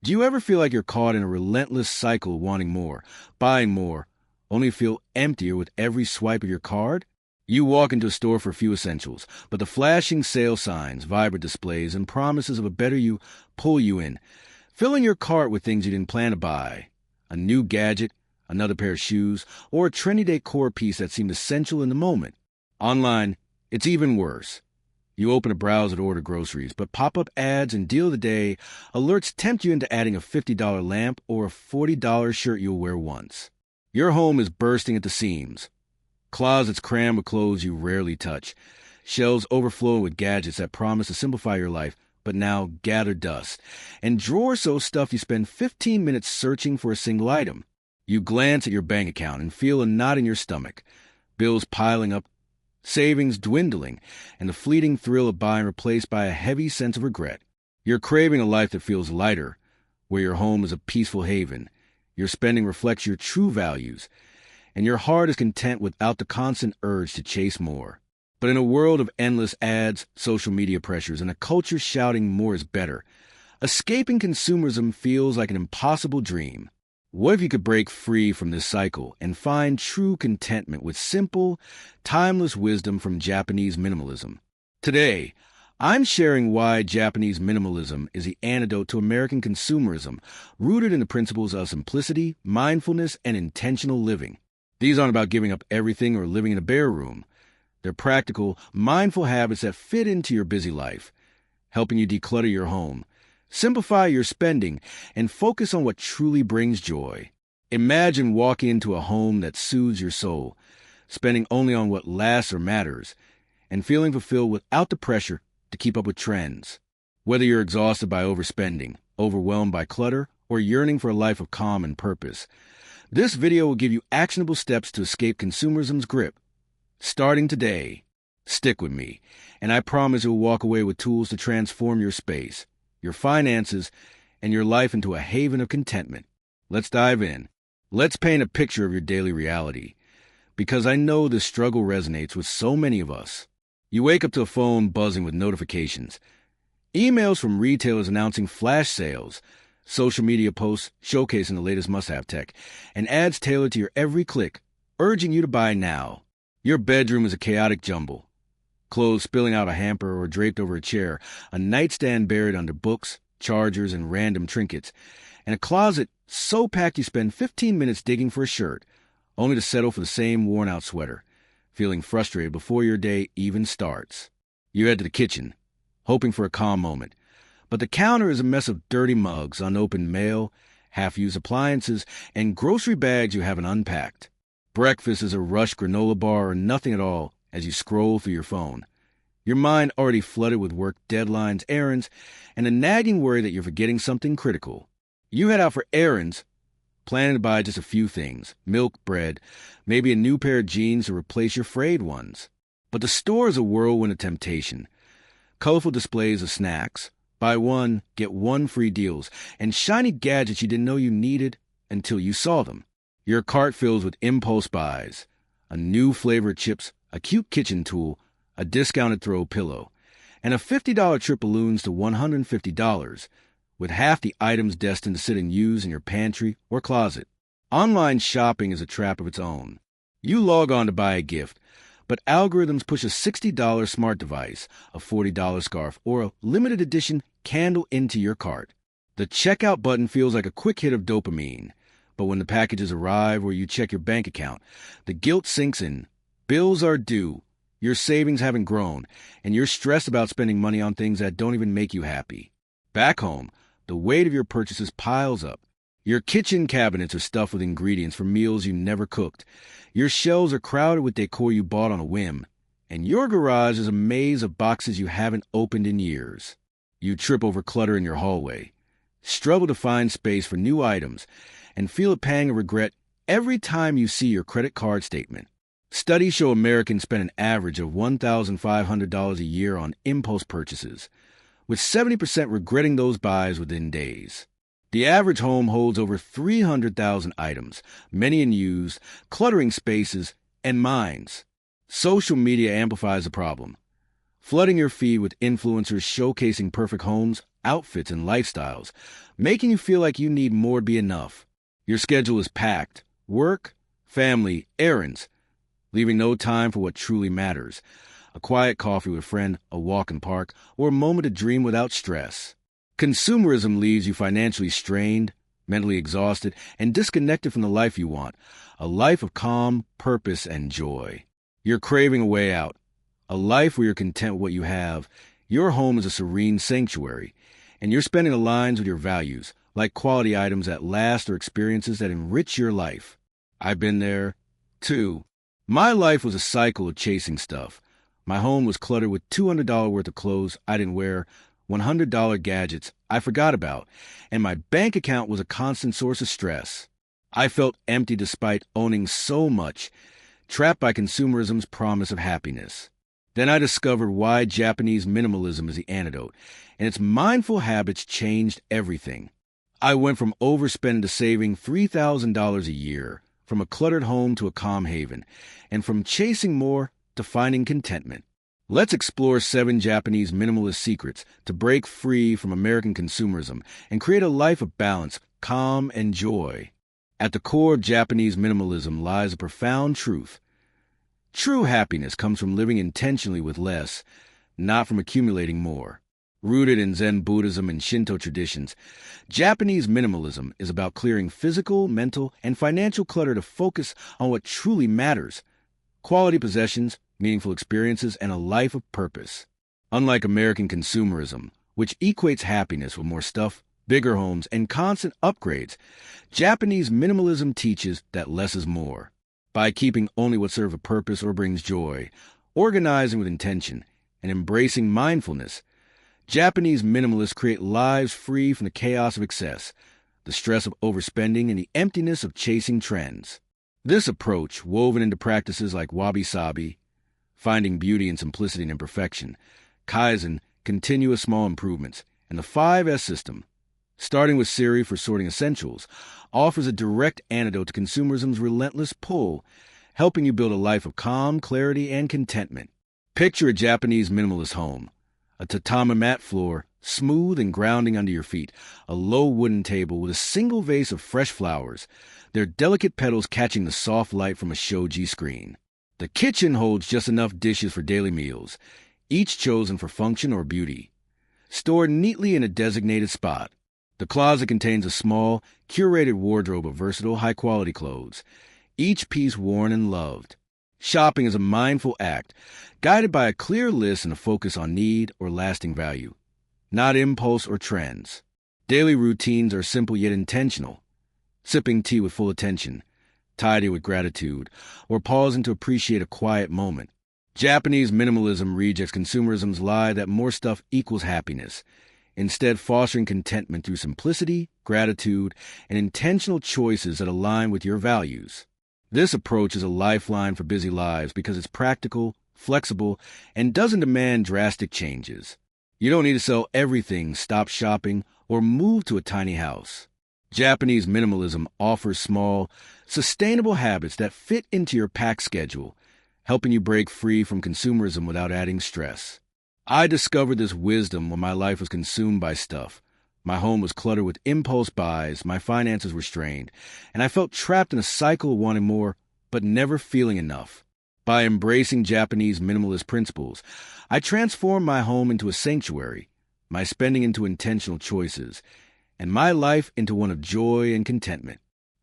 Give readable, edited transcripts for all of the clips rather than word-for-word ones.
Do you ever feel like you're caught in a relentless cycle of wanting more, buying more, only to feel emptier with every swipe of your card? You walk into a store for a few essentials, but the flashing sale signs, vibrant displays, and promises of a better you pull you in, filling your cart with things you didn't plan to buy. A new gadget, another pair of shoes, or a trendy decor piece that seemed essential in the moment. Online, it's even worse. You open a browser to order groceries, but pop-up ads and deal of the day alerts tempt you into adding a $50 lamp or a $40 shirt you'll wear once. Your home is bursting at the seams. Closets crammed with clothes you rarely touch. Shelves overflowing with gadgets that promise to simplify your life, but now gather dust. And drawers so stuffed you spend 15 minutes searching for a single item. You glance at your bank account and feel a knot in your stomach. Bills piling up, savings dwindling, and the fleeting thrill of buying replaced by a heavy sense of regret. You're craving a life that feels lighter, where your home is a peaceful haven. Your spending reflects your true values, and your heart is content without the constant urge to chase more. But in a world of endless ads, social media pressures, and a culture shouting more is better, escaping consumerism feels like an impossible dream. What if you could break free from this cycle and find true contentment with simple, timeless wisdom from Japanese minimalism? Today, I'm sharing why Japanese minimalism is the antidote to American consumerism, rooted in the principles of simplicity, mindfulness, and intentional living. These aren't about giving up everything or living in a bare room. They're practical, mindful habits that fit into your busy life, helping you declutter your home, simplify your spending, and focus on what truly brings joy. Imagine walking into a home that soothes your soul, spending only on what lasts or matters, and feeling fulfilled without the pressure to keep up with trends. Whether you're exhausted by overspending, overwhelmed by clutter, or yearning for a life of calm and purpose, this video will give you actionable steps to escape consumerism's grip. Starting today, stick with me, and I promise you'll walk away with tools to transform your space, your finances, and your life into a haven of contentment. Let's dive in. Let's paint a picture of your daily reality, because I know this struggle resonates with so many of us. You wake up to a phone buzzing with notifications, emails from retailers announcing flash sales, social media posts showcasing the latest must-have tech, and ads tailored to your every click, urging you to buy now. Your bedroom is a chaotic jumble. Clothes spilling out a hamper or draped over a chair, a nightstand buried under books, chargers, and random trinkets, and a closet so packed you spend 15 minutes digging for a shirt, only to settle for the same worn-out sweater, feeling frustrated before your day even starts. You head to the kitchen, hoping for a calm moment, but the counter is a mess of dirty mugs, unopened mail, half-used appliances, and grocery bags you haven't unpacked. Breakfast is a rushed granola bar or nothing at all as you scroll through your phone. Your mind already flooded with work deadlines, errands, and a nagging worry that you're forgetting something critical. You head out for errands, planning to buy just a few things: milk, bread, maybe a new pair of jeans to replace your frayed ones. But the store is a whirlwind of temptation. Colorful displays of snacks, buy one, get one free deals, and shiny gadgets you didn't know you needed until you saw them. Your cart fills with impulse buys: a new flavor of chips, a cute kitchen tool, a discounted throw pillow, and a $50 trip balloons to $150, with half the items destined to sit unused in your pantry or closet. Online shopping is a trap of its own. You log on to buy a gift, but algorithms push a $60 smart device, a $40 scarf, or a limited edition candle into your cart. The checkout button feels like a quick hit of dopamine, but when the packages arrive or you check your bank account, the guilt sinks in. Bills are due, your savings haven't grown, and you're stressed about spending money on things that don't even make you happy. Back home, the weight of your purchases piles up. Your kitchen cabinets are stuffed with ingredients for meals you never cooked. Your shelves are crowded with decor you bought on a whim. And your garage is a maze of boxes you haven't opened in years. You trip over clutter in your hallway, struggle to find space for new items, and feel a pang of regret every time you see your credit card statement. Studies show Americans spend an average of $1,500 a year on impulse purchases, with 70% regretting those buys within days. The average home holds over 300,000 items, many unused, cluttering spaces and minds. Social media amplifies the problem. flooding your feed with influencers showcasing perfect homes, outfits, and lifestyles, making you feel like you need more to be enough. Your schedule is packed: work, family, errands, leaving no time for what truly matters: a quiet coffee with a friend, a walk in park, or a moment to dream without stress. Consumerism leaves you financially strained, mentally exhausted, and disconnected from the life you want, a life of calm, purpose, and joy. You're craving a way out, a life where you're content with what you have. Your home is a serene sanctuary, and you're spending the lines with your values, like quality items that last or experiences that enrich your life. I've been there, too. My life was a cycle of chasing stuff. My home was cluttered with $200 worth of clothes I didn't wear, $100 gadgets I forgot about, and my bank account was a constant source of stress. I felt empty despite owning so much, trapped by consumerism's promise of happiness. Then I discovered why Japanese minimalism is the antidote, and its mindful habits changed everything. I went from overspending to saving $3,000 a year, from a cluttered home to a calm haven, and from chasing more to finding contentment. Let's explore 7 Japanese minimalist secrets to break free from American consumerism and create a life of balance, calm, and joy. At the core of Japanese minimalism lies a profound truth. True happiness comes from living intentionally with less, not from accumulating more. Rooted in Zen Buddhism and Shinto traditions, Japanese minimalism is about clearing physical, mental, and financial clutter to focus on what truly matters: quality possessions, meaningful experiences, and a life of purpose. Unlike American consumerism, which equates happiness with more stuff, bigger homes, and constant upgrades, Japanese minimalism teaches that less is more. By keeping only what serves a purpose or brings joy, organizing with intention, and embracing mindfulness, Japanese minimalists create lives free from the chaos of excess, the stress of overspending, and the emptiness of chasing trends. This approach, woven into practices like wabi-sabi, finding beauty in simplicity and imperfection, kaizen, continuous small improvements, and the 5S system, starting with Siri for sorting essentials, offers a direct antidote to consumerism's relentless pull, helping you build a life of calm, clarity, and contentment. Picture a Japanese minimalist home: a tatami mat floor, smooth and grounding under your feet, a low wooden table with a single vase of fresh flowers, their delicate petals catching the soft light from a shoji screen. The kitchen holds just enough dishes for daily meals, each chosen for function or beauty, stored neatly in a designated spot. The closet contains a small, curated wardrobe of versatile, high-quality clothes, each piece worn and loved. Shopping is a mindful act, guided by a clear list and a focus on need or lasting value, not impulse or trends. Daily routines are simple yet intentional: sipping tea with full attention, tidy with gratitude, or pausing to appreciate a quiet moment. Japanese minimalism rejects consumerism's lie that more stuff equals happiness, instead fostering contentment through simplicity, gratitude, and intentional choices that align with your values. This approach is a lifeline for busy lives because it's practical, flexible, and doesn't demand drastic changes. You don't need to sell everything, stop shopping, or move to a tiny house. Japanese minimalism offers small, sustainable habits that fit into your packed schedule, helping you break free from consumerism without adding stress. I discovered this wisdom when my life was consumed by stuff. My home was cluttered with impulse buys, my finances were strained, and I felt trapped in a cycle of wanting more, but never feeling enough. By embracing Japanese minimalist principles, I transformed my home into a sanctuary, my spending into intentional choices, and my life into one of joy and contentment.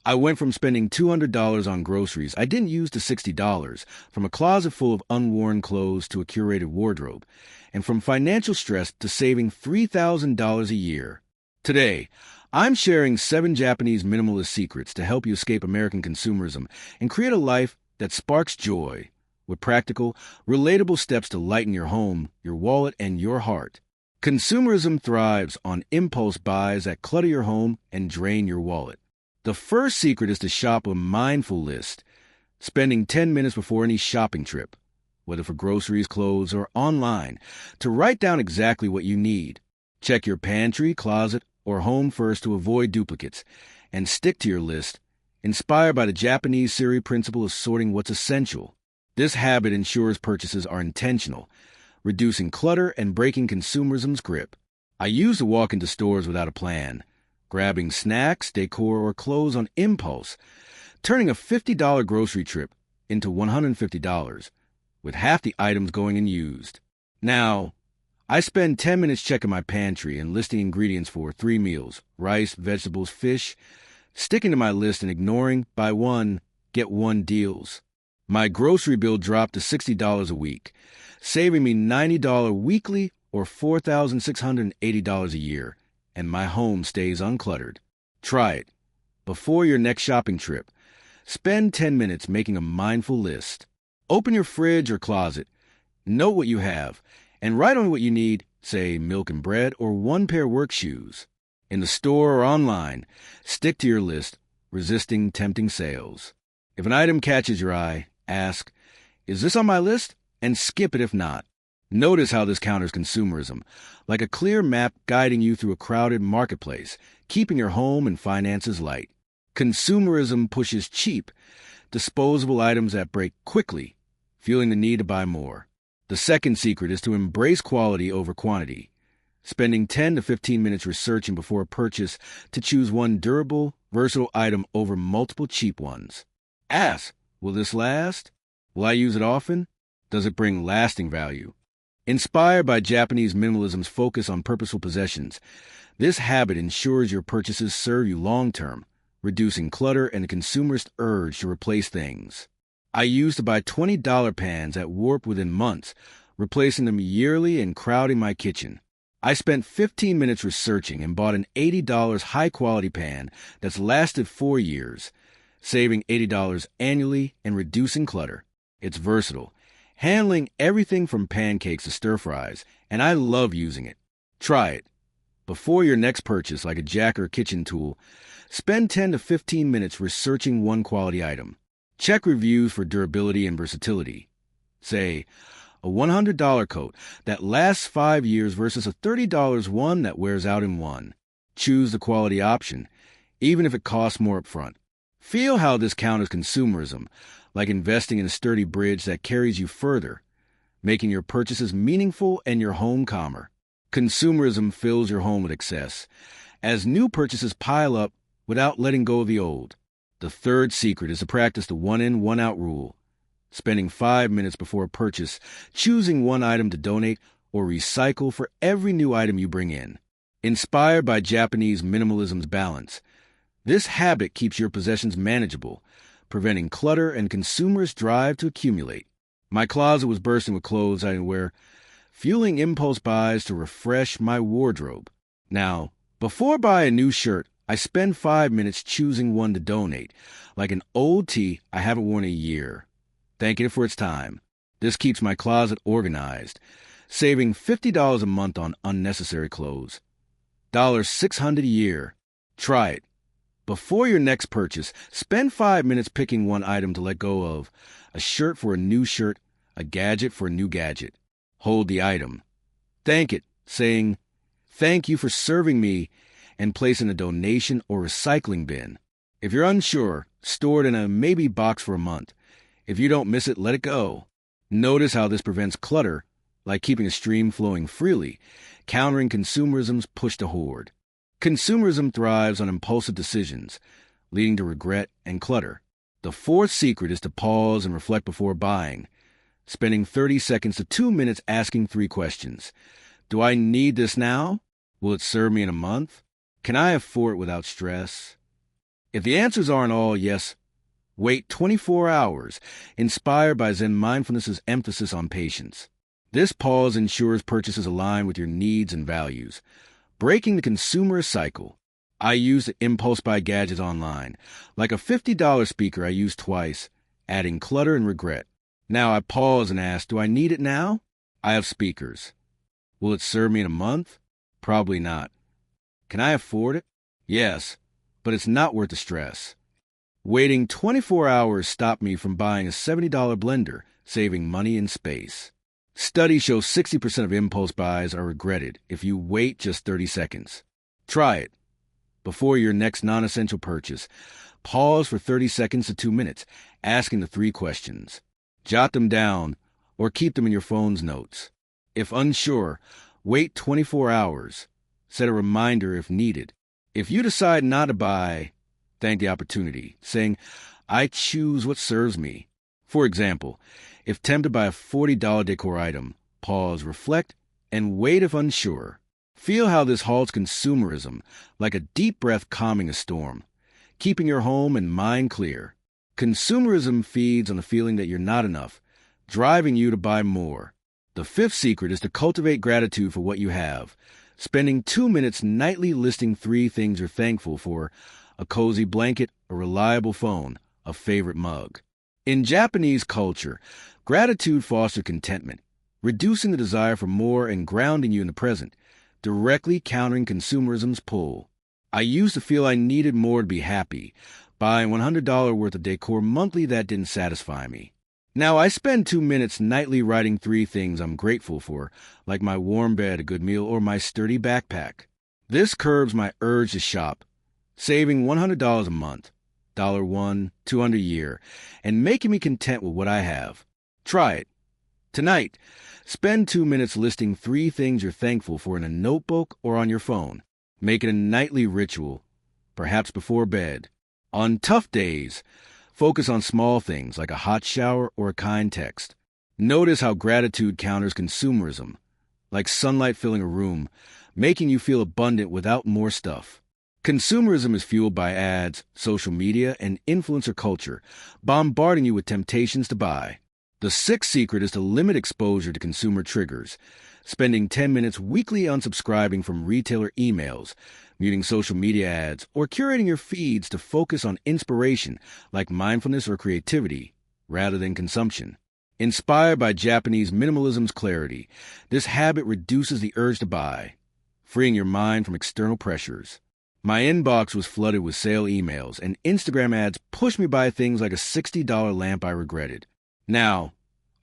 I went from spending $200 on groceries I didn't use to $60, from a closet full of unworn clothes to a curated wardrobe, and from financial stress to saving $3,000 a year. Today, I'm sharing 7 Japanese minimalist secrets to help you escape American consumerism and create a life that sparks joy, with practical, relatable steps to lighten your home, your wallet, and your heart. Consumerism thrives on impulse buys that clutter your home and drain your wallet. The first secret is to shop a mindful list, spending 10 minutes before any shopping trip, whether for groceries, clothes, or online, to write down exactly what you need. Check your pantry, closet, or home first to avoid duplicates, and stick to your list, inspired by the Japanese Siri principle of sorting what's essential. This habit ensures purchases are intentional, reducing clutter and breaking consumerism's grip. I used to walk into stores without a plan, grabbing snacks, decor, or clothes on impulse, turning a $50 grocery trip into $150, with half the items going unused. Now, I spend 10 minutes checking my pantry and listing ingredients for 3 meals, rice, vegetables, fish, sticking to my list and ignoring buy one, get one deals. My grocery bill dropped to $60 a week, saving me $90 weekly or $4,680 a year, and my home stays uncluttered. Try it. Before your next shopping trip, spend 10 minutes making a mindful list. Open your fridge or closet, note what you have, and write on what you need, say milk and bread or 1 pair of work shoes. In the store or online, stick to your list, resisting tempting sales. If an item catches your eye, ask, "Is this on my list?" and skip it if not. Notice how this counters consumerism, like a clear map guiding you through a crowded marketplace, keeping your home and finances light. Consumerism pushes cheap, disposable items that break quickly, feeling the need to buy more. The second secret is to embrace quality over quantity, spending 10 to 15 minutes researching before a purchase to choose one durable, versatile item over multiple cheap ones. Ask, will this last? Will I use it often? Does it bring lasting value? Inspired by Japanese minimalism's focus on purposeful possessions, this habit ensures your purchases serve you long-term, reducing clutter and the consumerist urge to replace things. I used to buy $20 pans at Warp within months, replacing them yearly and crowding my kitchen. I spent 15 minutes researching and bought an $80 high-quality pan that's lasted 4 years, saving $80 annually and reducing clutter. It's versatile, handling everything from pancakes to stir-fries, and I love using it. Try it. Before your next purchase, like a jack or kitchen tool, spend 10 to 15 minutes researching one quality item. Check reviews for durability and versatility. Say, a $100 coat that lasts 5 years versus a $30 one that wears out in 1. Choose the quality option, even if it costs more upfront. Feel how this counters consumerism, like investing in a sturdy bridge that carries you further, making your purchases meaningful and your home calmer. Consumerism fills your home with excess, as new purchases pile up without letting go of the old. The third secret is to practice the one-in, one-out rule, spending 5 minutes before a purchase, choosing one item to donate or recycle for every new item you bring in. Inspired by Japanese minimalism's balance, this habit keeps your possessions manageable, preventing clutter and consumerist drive to accumulate. My closet was bursting with clothes I didn't wear, fueling impulse buys to refresh my wardrobe. Now, before I buy a new shirt, I spend 5 minutes choosing one to donate, like an old tee I haven't worn in a year, thanking it for its time. This keeps my closet organized, saving $50 a month on unnecessary clothes. $600 a year. Try it. Before your next purchase, spend 5 minutes picking one item to let go of, a shirt for a new shirt, a gadget for a new gadget. Hold the item. Thank it, saying, "Thank you for serving me," and place in a donation or recycling bin. If you're unsure, store it in a maybe box for a month. If you don't miss it, let it go. Notice how this prevents clutter, like keeping a stream flowing freely, countering consumerism's push to hoard. Consumerism thrives on impulsive decisions, leading to regret and clutter. The fourth secret is to pause and reflect before buying, spending 30 seconds to 2 minutes asking 3 questions. Do I need this now? Will it serve me in a month? Can I afford it without stress? If the answers aren't all yes, wait 24 hours, inspired by Zen mindfulness's emphasis on patience. This pause ensures purchases align with your needs and values, breaking the consumerist cycle. I use the impulse buy gadgets online, like a $50 speaker I used twice, adding clutter and regret. Now I pause and ask, do I need it now? I have speakers. Will it serve me in a month? Probably not. Can I afford it? Yes, but it's not worth the stress. Waiting 24 hours stopped me from buying a $70 blender, saving money and space. Studies show 60% of impulse buys are regretted if you wait just 30 seconds. Try it. Before your next non-essential purchase, pause for 30 seconds to 2 minutes, asking the 3 questions. Jot them down or keep them in your phone's notes. If unsure, wait 24 hours. Set a reminder if needed. If you decide not to buy, thank the opportunity, saying, I choose what serves me. For example, if tempted by a $40 decor item, pause, reflect, and wait if unsure. Feel how this halts consumerism, like a deep breath calming a storm, keeping your home and mind clear. Consumerism feeds on the feeling that you're not enough, driving you to buy more. The fifth secret is to cultivate gratitude for what you have, spending 2 minutes nightly listing 3 things you're thankful for: a cozy blanket, a reliable phone, a favorite mug. In Japanese culture, gratitude fosters contentment, reducing the desire for more and grounding you in the present, directly countering consumerism's pull. I used to feel I needed more to be happy, buying $100 worth of decor monthly that didn't satisfy me. Now I spend 2 minutes nightly writing 3 things I'm grateful for, like my warm bed, a good meal, or my sturdy backpack. This curbs my urge to shop, saving $100 a month, $1, $200 a year, and making me content with what I have. Try it. Tonight, spend 2 minutes listing 3 things you're thankful for in a notebook or on your phone. Make it a nightly ritual, perhaps before bed. On tough days, focus on small things like a hot shower or a kind text. Notice how gratitude counters consumerism, like sunlight filling a room, making you feel abundant without more stuff. Consumerism is fueled by ads, social media, and influencer culture, bombarding you with temptations to buy. The sixth secret is to limit exposure to consumer triggers, spending 10 minutes weekly unsubscribing from retailer emails, muting social media ads, or curating your feeds to focus on inspiration like mindfulness or creativity, rather than consumption. Inspired by Japanese minimalism's clarity, this habit reduces the urge to buy, freeing your mind from external pressures. My inbox was flooded with sale emails, and Instagram ads pushed me buy things like a $60 lamp I regretted. Now,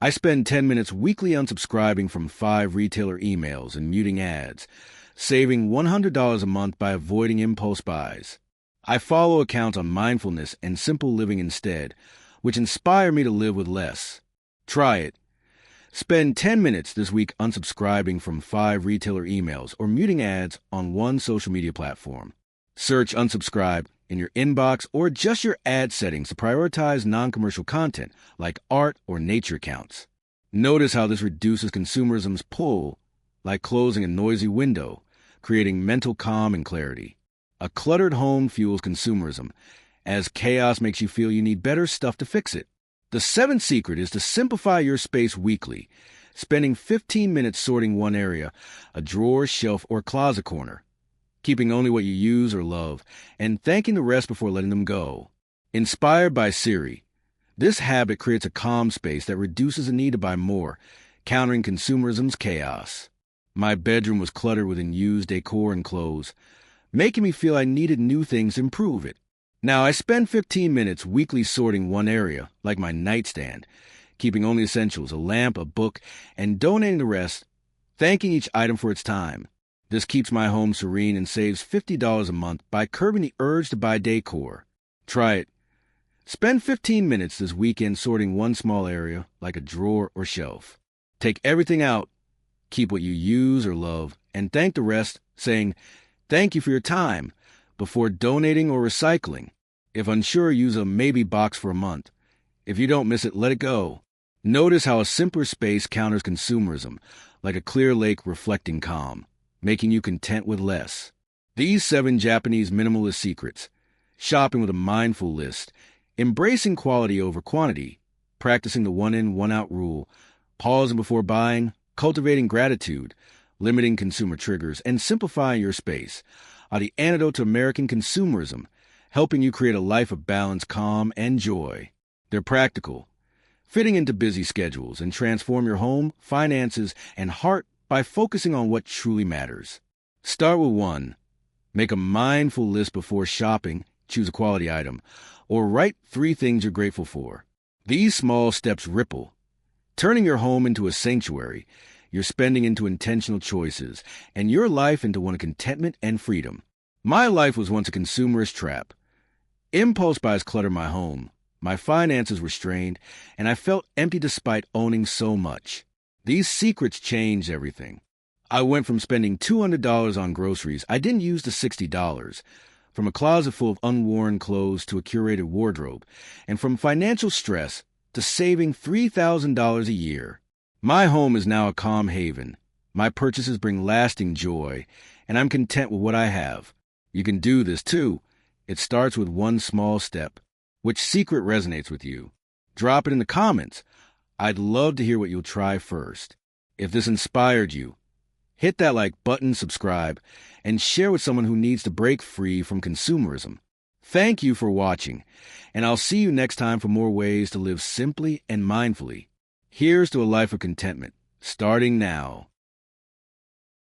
I spend 10 minutes weekly unsubscribing from 5 retailer emails and muting ads, saving $100 a month by avoiding impulse buys. I follow accounts on mindfulness and simple living instead, which inspire me to live with less. Try it. Spend 10 minutes this week unsubscribing from 5 retailer emails or muting ads on 1 social media platform. Search unsubscribe in your inbox or adjust your ad settings to prioritize non-commercial content like art or nature accounts. Notice how this reduces consumerism's pull, like closing a noisy window, creating mental calm and clarity. A cluttered home fuels consumerism, as chaos makes you feel you need better stuff to fix it. The seventh secret is to simplify your space weekly, spending 15 minutes sorting one area, a drawer, shelf, or closet corner, keeping only what you use or love, and thanking the rest before letting them go. Inspired by Siri, this habit creates a calm space that reduces the need to buy more, countering consumerism's chaos. My bedroom was cluttered with unused decor and clothes, making me feel I needed new things to improve it. Now I spend 15 minutes weekly sorting one area, like my nightstand, keeping only essentials, a lamp, a book, and donating the rest, thanking each item for its time. This keeps my home serene and saves $50 a month by curbing the urge to buy decor. Try it. Spend 15 minutes this weekend sorting one small area, like a drawer or shelf. Take everything out, keep what you use or love, and thank the rest, saying, "Thank you for your time," before donating or recycling. If unsure, use a maybe box for a month. If you don't miss it, let it go. Notice how a simpler space counters consumerism, like a clear lake reflecting calm, making you content with less. These 7 Japanese minimalist secrets: shopping with a mindful list, embracing quality over quantity, practicing the one-in, one-out rule, pausing before buying, cultivating gratitude, limiting consumer triggers, and simplifying your space, are the antidote to American consumerism, helping you create a life of balance, calm, and joy. They're practical, fitting into busy schedules, and transform your home, finances, and heart by focusing on what truly matters. Start with 1. Make a mindful list before shopping, choose a quality item, or write 3 things you're grateful for. These small steps ripple, turning your home into a sanctuary, your spending into intentional choices, and your life into one of contentment and freedom. My life was once a consumerist trap. Impulse buys cluttered my home. My finances were strained, and I felt empty despite owning so much. These secrets changed everything. I went from spending $200 on groceries I didn't use to $60, from a closet full of unworn clothes to a curated wardrobe, and from financial stress to saving $3,000 a year. My home is now a calm haven. My purchases bring lasting joy, and I'm content with what I have. You can do this too. It starts with one small step. Which secret resonates with you? Drop it in the comments. I'd love to hear what you'll try first. If this inspired you, hit that like button, subscribe, and share with someone who needs to break free from consumerism. Thank you for watching, and I'll see you next time for more ways to live simply and mindfully. Here's to a life of contentment, starting now.